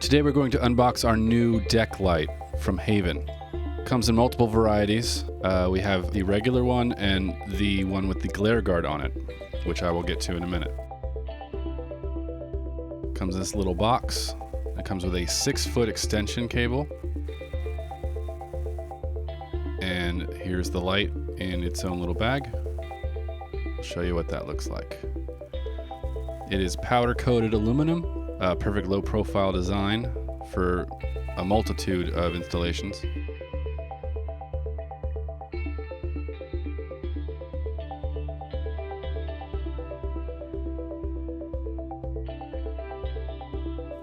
Today we're going to unbox our new deck light from Haven. Comes in multiple varieties. We have the regular one and the one with the glare guard on it, which I will get to in a minute. Comes in this little box. It comes with a 6-foot extension cable. And here's the light in its own little bag. I'll show you what that looks like. It is powder-coated aluminum, a perfect low-profile design for a multitude of installations.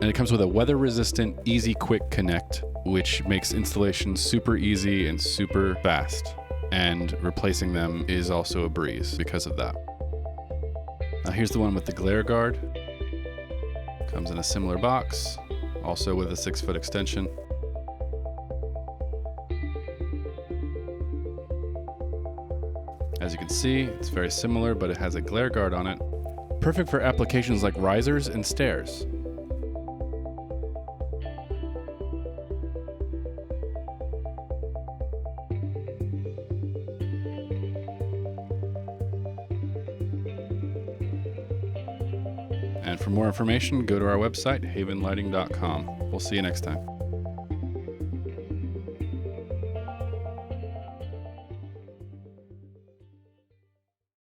And it comes with a weather-resistant, easy, quick connect, which makes installations super easy and super fast. And replacing them is also a breeze because of that. Now here's the one with the glare guard. Comes in a similar box, also with a 6-foot extension. As you can see, it's very similar, but it has a glare guard on it. Perfect for applications like risers and stairs. And for more information, go to our website, havenlighting.com. We'll see you next time.